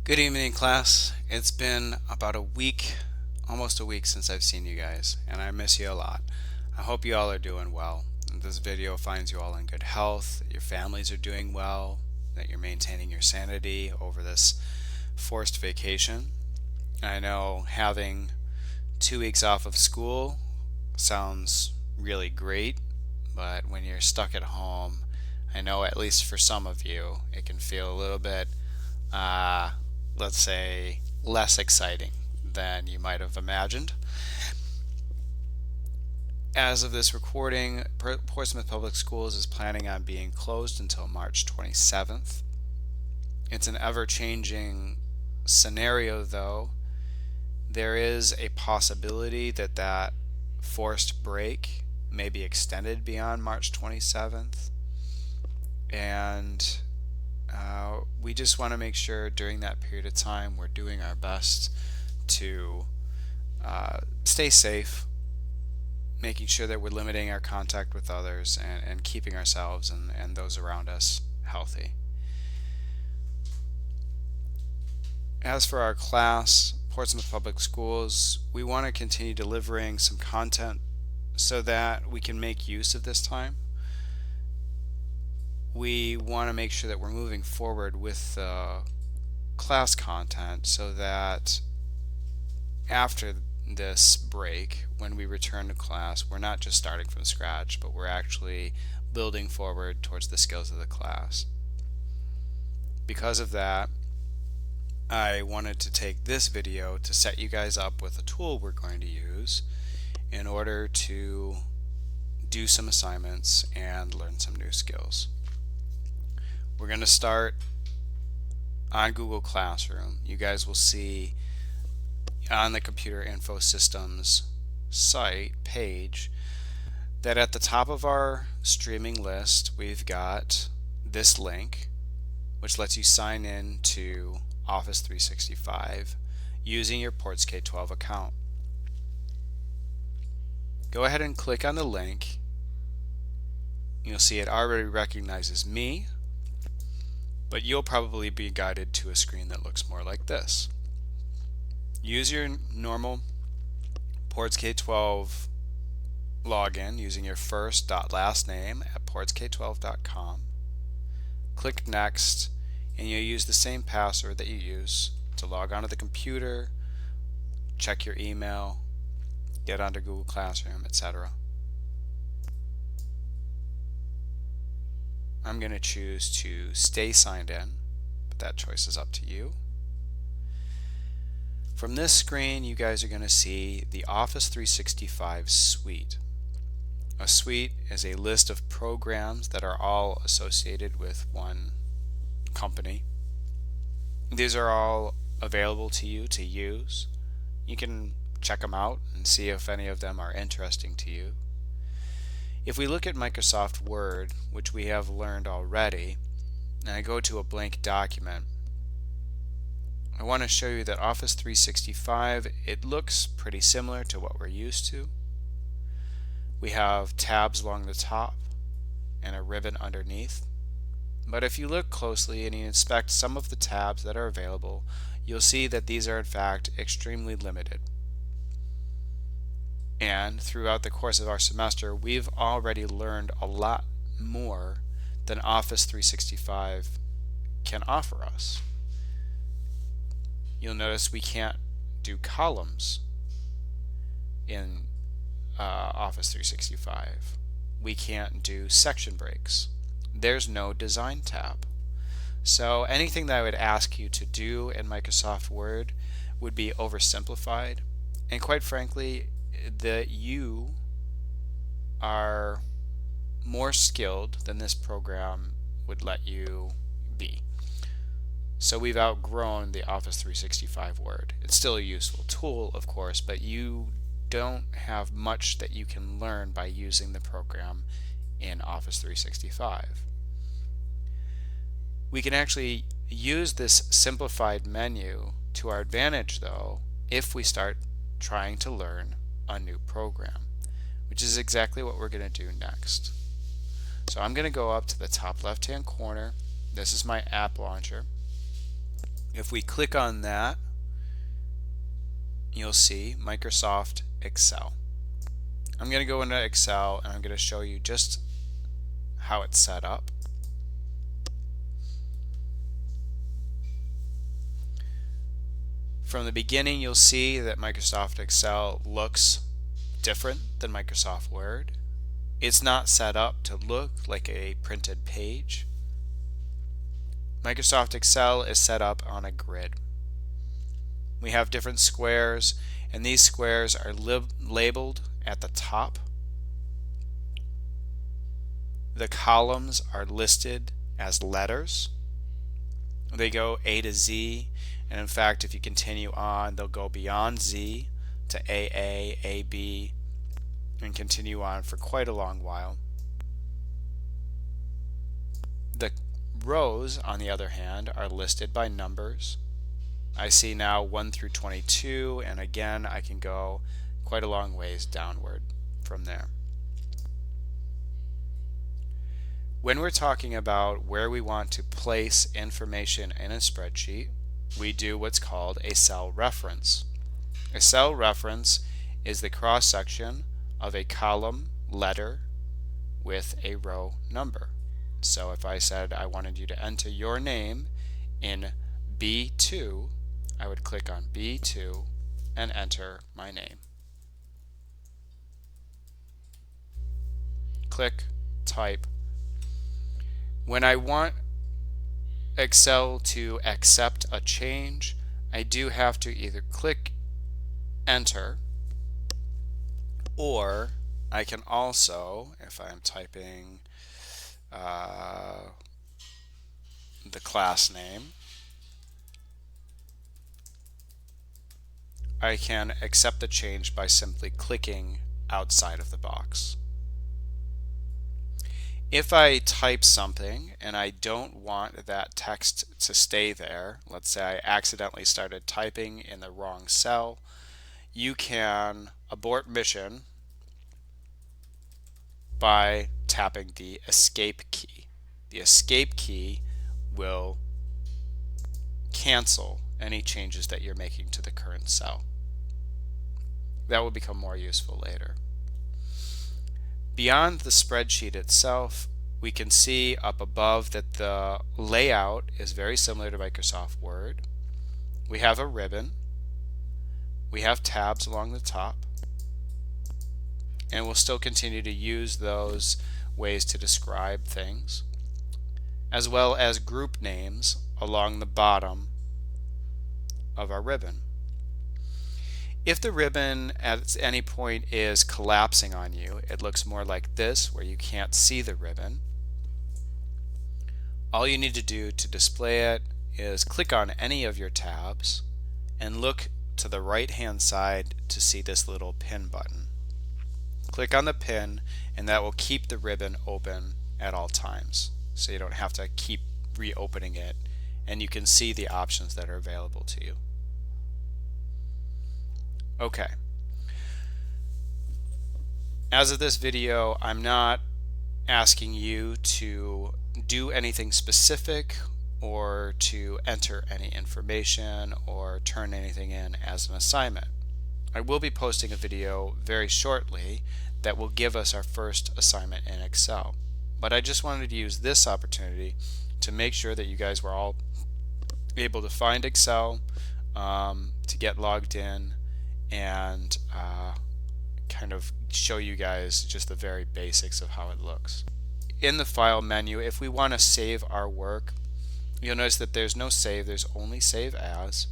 Good evening, class. It's been about a week, almost a week since I've seen you guys, and I miss you a lot. I hope you all are doing well. This video finds you all in good health, that your families are doing well, that you're maintaining your sanity over this forced vacation. I know having 2 weeks off of school sounds really great, but when you're stuck at home, I know at least for some of you, it can feel a little bit uh, let's say, less exciting than you might have imagined. As of this recording, Portsmouth Public Schools is planning on being closed until March 27th. It's an ever-changing scenario, though. There is a possibility that that forced break may be extended beyond March 27th. And we just want to make sure during that period of time we're doing our best to stay safe, making sure that we're limiting our contact with others and keeping ourselves and those around us healthy. As for our class, Portsmouth Public Schools, we want to continue delivering some content so that we can make use of this time. We want to make sure that we're moving forward with class content so that after this break, when we return to class, we're not just starting from scratch, but we're actually building forward towards the skills of the class. Because of that, I wanted to take this video to set you guys up with a tool we're going to use in order to do some assignments and learn some new skills. We're going to start on Google Classroom. You guys will see on the Computer Info Systems site page that at the top of our streaming list we've got this link which lets you sign in to Office 365 using your Ports K-12 account. Go ahead and click on the link. You'll see it already recognizes me, but you'll probably be guided to a screen that looks more like this. Use your normal Ports K-12 login using your first.last name at portsk12.com. Click Next, and you'll use the same password that you use to log onto the computer, check your email, get onto Google Classroom, etc. I'm going to choose to stay signed in, but that choice is up to you. From this screen, you guys are going to see the Office 365 suite. A suite is a list of programs that are all associated with one company. These are all available to you to use. You can check them out and see if any of them are interesting to you. If we look at Microsoft Word, which we have learned already, and I go to a blank document, I want to show you that Office 365, it looks pretty similar to what we're used to. We have tabs along the top and a ribbon underneath. But if you look closely and you inspect some of the tabs that are available, you'll see that these are in fact extremely limited. And throughout the course of our semester, we've already learned a lot more than Office 365 can offer us. You'll notice we can't do columns in Office 365. We can't do section breaks. There's no design tab. So anything that I would ask you to do in Microsoft Word would be oversimplified, and quite frankly, that you are more skilled than this program would let you be. So we've outgrown the Office 365 Word. It's still a useful tool, of course, but you don't have much that you can learn by using the program in Office 365. We can actually use this simplified menu to our advantage, though, if we start trying to learn a new program, which is exactly what we're going to do next. So I'm going to go up to the top left hand corner. This is my app launcher. If we click on that, you'll see Microsoft Excel. I'm going to go into Excel and I'm going to show you just how it's set up. From the beginning, you'll see that Microsoft Excel looks different than Microsoft Word. It's not set up to look like a printed page. Microsoft Excel is set up on a grid. We have different squares, and these squares are labeled at the top. The columns are listed as letters. They go A to Z, and in fact, if you continue on, they'll go beyond Z to AA, AB, and continue on for quite a long while. The rows, on the other hand, are listed by numbers. I see now 1 through 22, and again, I can go quite a long ways downward from there. When we're talking about where we want to place information in a spreadsheet, we do what's called a cell reference. A cell reference is the cross-section of a column letter with a row number. So if I said I wanted you to enter your name in B2, I would click on B2 and enter my name. Click, type. When I want Excel to accept a change, I do have to either click enter, or I can also, if I'm typing the class name, I can accept the change by simply clicking outside of the box. If I type something and I don't want that text to stay there, let's say I accidentally started typing in the wrong cell, you can abort mission by tapping the escape key. The escape key will cancel any changes that you're making to the current cell. That will become more useful later. Beyond the spreadsheet itself, we can see up above that the layout is very similar to Microsoft Word. We have a ribbon, we have tabs along the top, and we'll still continue to use those ways to describe things, as well as group names along the bottom of our ribbon. If the ribbon at any point is collapsing on you, it looks more like this, where you can't see the ribbon. All you need to do to display it is click on any of your tabs and look to the right hand side to see this little pin button. Click on the pin and that will keep the ribbon open at all times, so you don't have to keep reopening it, and you can see the options that are available to you. Okay. As of this video, I'm not asking you to do anything specific or to enter any information or turn anything in as an assignment. I will be posting a video very shortly that will give us our first assignment in Excel. But I just wanted to use this opportunity to make sure that you guys were all able to find Excel, to get logged in, and kind of show you guys just the very basics of how it looks. In the file menu, if we want to save our work, you'll notice that there's no save, there's only save as.